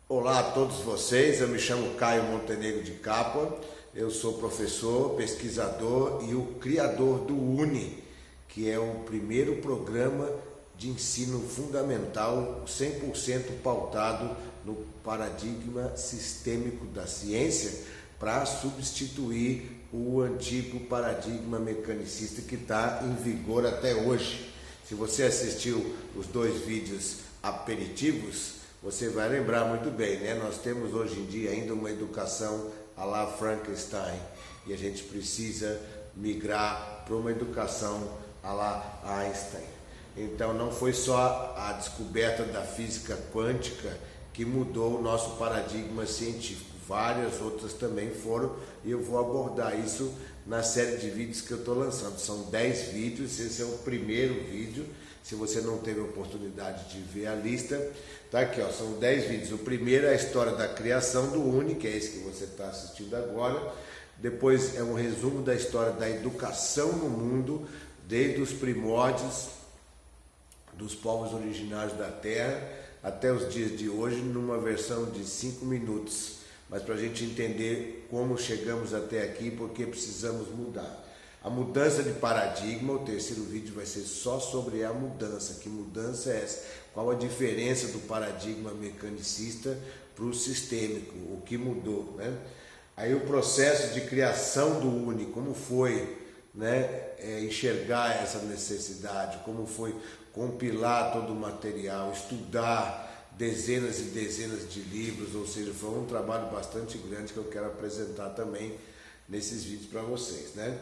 Olá a todos vocês, eu me chamo Caio Montenegro de Capua, eu sou professor, pesquisador e o criador do UNI, que é o primeiro programa de ensino fundamental 100% pautado no paradigma sistêmico da ciência para substituir o antigo paradigma mecanicista que está em vigor até hoje. Se você assistiu os 2 vídeos aperitivos, você vai lembrar muito bem, né? Nós temos hoje em dia ainda uma educação à la Frankenstein e a gente precisa migrar para uma educação à la Einstein. Então não foi só a descoberta da física quântica que mudou o nosso paradigma científico, várias outras também foram, e eu vou abordar isso na série de vídeos que eu estou lançando. São 10 vídeos, esse é o primeiro vídeo. Se você não teve a oportunidade de ver a lista, tá aqui, ó, são 10 vídeos. O primeiro é a história da criação do UNI, que é esse que você está assistindo agora. Depois é um resumo da história da educação no mundo, desde os primórdios dos povos originários da Terra até os dias de hoje, numa versão de 5 minutos. Mas para a gente entender como chegamos até aqui, porque precisamos mudar. A mudança de paradigma, o terceiro vídeo vai ser só sobre a mudança. Que mudança é essa? Qual a diferença do paradigma mecanicista para o sistêmico? O que mudou, né? Aí o processo de criação do UNI, como foi, né, enxergar essa necessidade, como foi compilar todo o material, estudar dezenas e dezenas de livros, ou seja, foi um trabalho bastante grande que eu quero apresentar também nesses vídeos para vocês, né?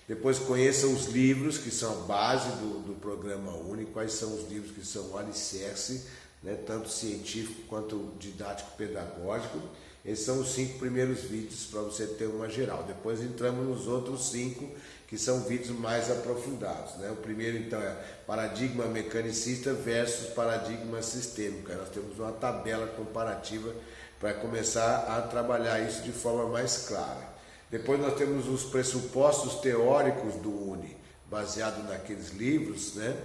Depois conheça os livros que são a base do programa UNI, quais são os livros que são o alicerce, né, tanto científico quanto didático-pedagógico. Esses são os 5 primeiros vídeos para você ter uma geral. Depois entramos nos outros 5, que são vídeos mais aprofundados, né? O primeiro então é paradigma mecanicista versus paradigma sistêmico. Aí nós temos uma tabela comparativa para começar a trabalhar isso de forma mais clara. Depois nós temos os pressupostos teóricos do UNI, baseado naqueles livros, né,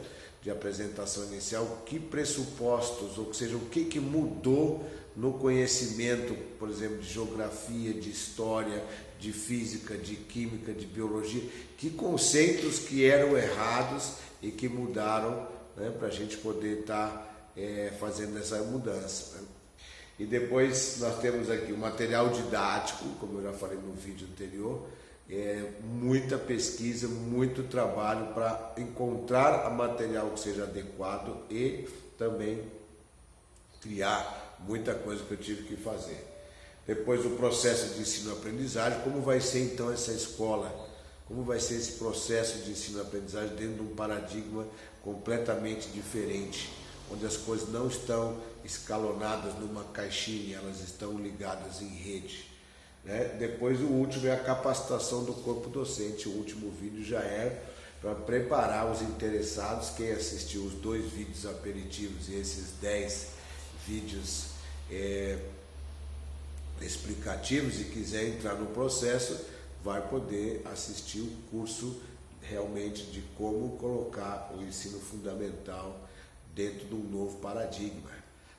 de apresentação inicial. Que pressupostos, ou seja, o que mudou no conhecimento, por exemplo, de geografia, de história, de física, de química, de biologia, que conceitos que eram errados e que mudaram, né, para a gente poder estar fazendo essa mudança, né? E depois nós temos aqui o material didático, como eu já falei no vídeo anterior, muita pesquisa, muito trabalho para encontrar material que seja adequado e também criar muita coisa que eu tive que fazer. Depois o processo de ensino-aprendizagem, como vai ser então essa escola, como vai ser esse processo de ensino-aprendizagem dentro de um paradigma completamente diferente, onde as coisas não estão escalonadas numa caixinha, elas estão ligadas em rede, né? Depois o último é a capacitação do corpo docente. O último vídeo já é para preparar os interessados. Quem assistiu os 2 vídeos aperitivos e esses 10 vídeos explicativos e quiser entrar no processo, vai poder assistir o curso realmente de como colocar o ensino fundamental dentro de um novo paradigma.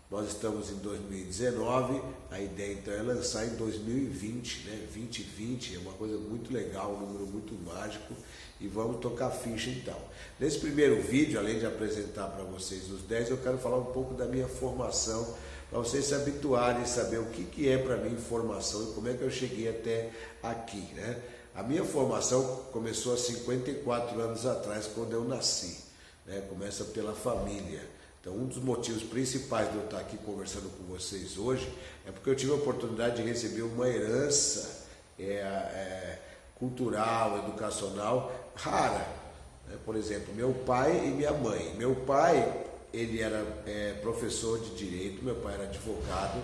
Nós estamos em 2019, a ideia então é lançar em 2020, né? 2020 é uma coisa muito legal, um número muito mágico, e vamos tocar ficha então. Nesse primeiro vídeo, além de apresentar para vocês os 10, eu quero falar um pouco da minha formação, para vocês se habituarem e saber o que é para mim formação e como é que eu cheguei até aqui, né? A minha formação começou há 54 anos atrás, quando eu nasci, né? Começa pela família. Então, um dos motivos principais de eu estar aqui conversando com vocês hoje é porque eu tive a oportunidade de receber uma herança cultural, educacional rara, né? Por exemplo, meu pai e minha mãe. Meu pai, ele era professor de direito, meu pai era advogado,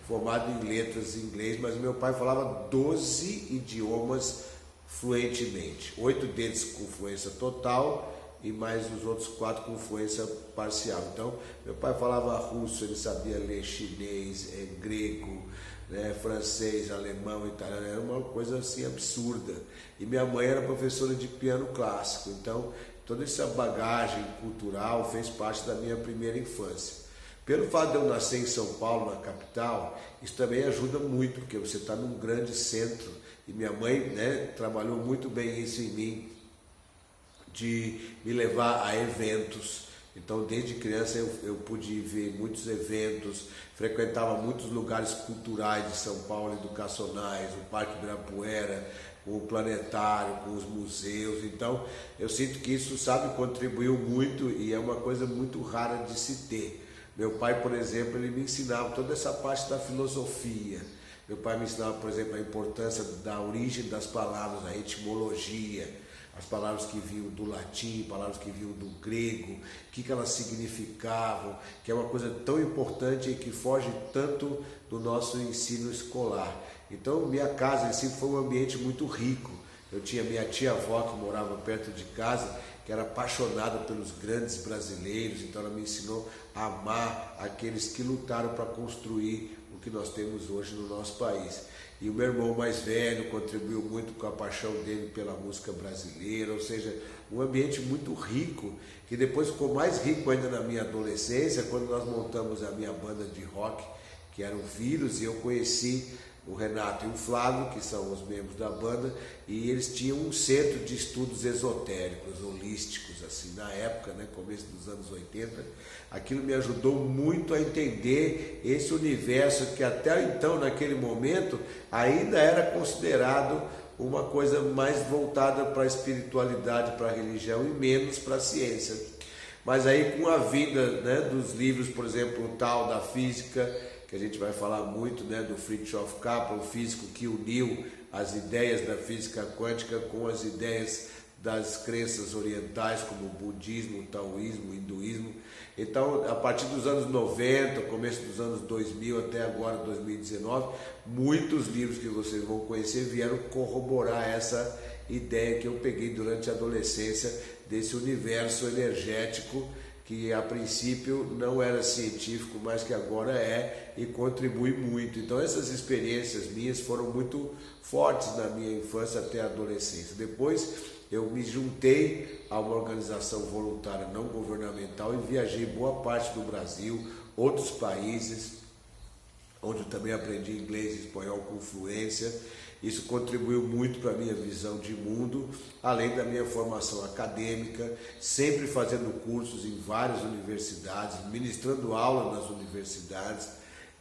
formado em letras em inglês, mas meu pai falava 12 idiomas fluentemente, 8 deles com fluência total e mais os outros 4 com fluência parcial. Então, meu pai falava russo, ele sabia ler chinês, grego, né, francês, alemão, italiano, era uma coisa assim absurda. E minha mãe era professora de piano clássico, então toda essa bagagem cultural fez parte da minha primeira infância. Pelo fato de eu nascer em São Paulo, na capital, isso também ajuda muito, porque você está num grande centro. E minha mãe, né, trabalhou muito bem isso em mim, de me levar a eventos. Então, desde criança eu pude ver muitos eventos, frequentava muitos lugares culturais de São Paulo, educacionais, o Parque Ibirapuera, o Planetário, com os museus. Então, eu sinto que isso, sabe, contribuiu muito e é uma coisa muito rara de se ter. Meu pai, por exemplo, ele me ensinava toda essa parte da filosofia. Meu pai me ensinava, por exemplo, a importância da origem das palavras, a etimologia, as palavras que vinham do latim, palavras que vinham do grego, o que elas significavam, que é uma coisa tão importante e que foge tanto do nosso ensino escolar. Então, minha casa em si foi um ambiente muito rico. Eu tinha minha tia-avó que morava perto de casa, que era apaixonada pelos grandes brasileiros, então ela me ensinou a amar aqueles que lutaram para construir o que nós temos hoje no nosso país. E o meu irmão mais velho contribuiu muito com a paixão dele pela música brasileira, ou seja, um ambiente muito rico, que depois ficou mais rico ainda na minha adolescência, quando nós montamos a minha banda de rock, que era o Vírus, e eu conheci o Renato e o Flávio, que são os membros da banda, e eles tinham um centro de estudos esotéricos, holísticos, assim, na época, né, começo dos anos 80. Aquilo me ajudou muito a entender esse universo que até então, naquele momento, ainda era considerado uma coisa mais voltada para a espiritualidade, para a religião e menos para a ciência. Mas aí, com a vinda, né, dos livros, por exemplo, o Tal da Física, que a gente vai falar muito, né, do Fritjof Capra, o físico que uniu as ideias da física quântica com as ideias das crenças orientais, como o budismo, o taoísmo, o hinduísmo. Então, a partir dos anos 90, começo dos anos 2000 até agora, 2019, muitos livros que vocês vão conhecer vieram corroborar essa ideia que eu peguei durante a adolescência, desse universo energético que a princípio não era científico, mas que agora é e contribui muito. Então essas experiências minhas foram muito fortes na minha infância até a adolescência. Depois eu me juntei a uma organização voluntária não governamental e viajei boa parte do Brasil, outros países, onde eu também aprendi inglês e espanhol com fluência. Isso contribuiu muito para a minha visão de mundo, além da minha formação acadêmica, sempre fazendo cursos em várias universidades, ministrando aula nas universidades,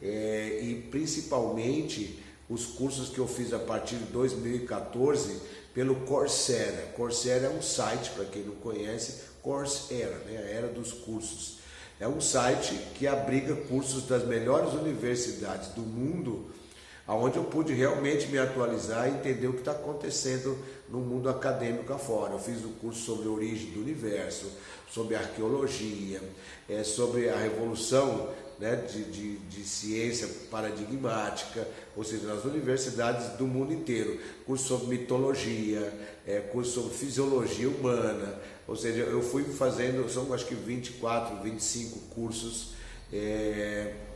e principalmente os cursos que eu fiz a partir de 2014 pelo Coursera. Coursera é um site, para quem não conhece, Coursera, né? A era dos cursos. É um site que abriga cursos das melhores universidades do mundo, onde eu pude realmente me atualizar e entender o que está acontecendo no mundo acadêmico afora. Eu fiz um curso sobre a origem do universo, sobre arqueologia, sobre a revolução, né, de ciência paradigmática, ou seja, nas universidades do mundo inteiro. Curso sobre mitologia, curso sobre fisiologia humana, ou seja, eu fui fazendo, são acho que 24, 25 cursos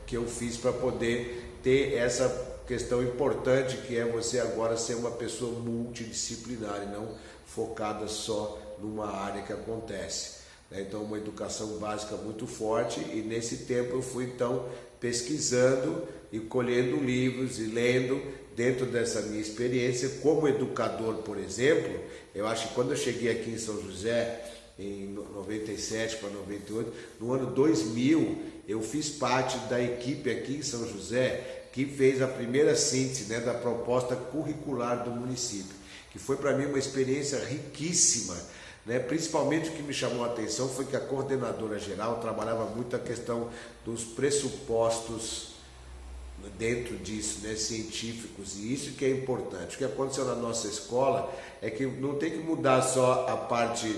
que eu fiz para poder ter essa questão importante que é você agora ser uma pessoa multidisciplinar e não focada só numa área que acontece. Então, uma educação básica muito forte, e nesse tempo eu fui então pesquisando e colhendo livros e lendo dentro dessa minha experiência como educador, por exemplo. Eu acho que quando eu cheguei aqui em São José, em 97 para 98, no ano 2000, eu fiz parte da equipe aqui em São José que fez a primeira síntese, né, da proposta curricular do município, que foi para mim uma experiência riquíssima, né? Principalmente o que me chamou a atenção foi que a coordenadora geral trabalhava muito a questão dos pressupostos dentro disso, né, científicos, e isso que é importante. O que aconteceu na nossa escola é que não tem que mudar só a parte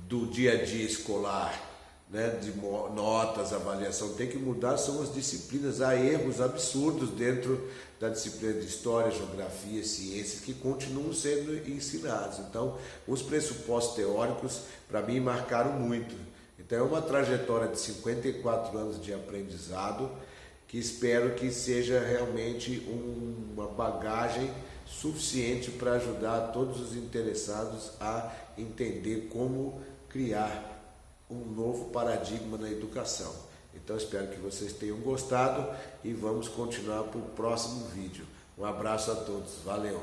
do dia a dia escolar, né, de notas, avaliação, tem que mudar, são as disciplinas. Há erros absurdos dentro da disciplina de História, Geografia, Ciências, que continuam sendo ensinados. Então, os pressupostos teóricos, para mim, marcaram muito. Então, é uma trajetória de 54 anos de aprendizado, que espero que seja realmente uma bagagem suficiente para ajudar todos os interessados a entender como criar um novo paradigma na educação. Então espero que vocês tenham gostado e vamos continuar para o próximo vídeo. Um abraço a todos, valeu!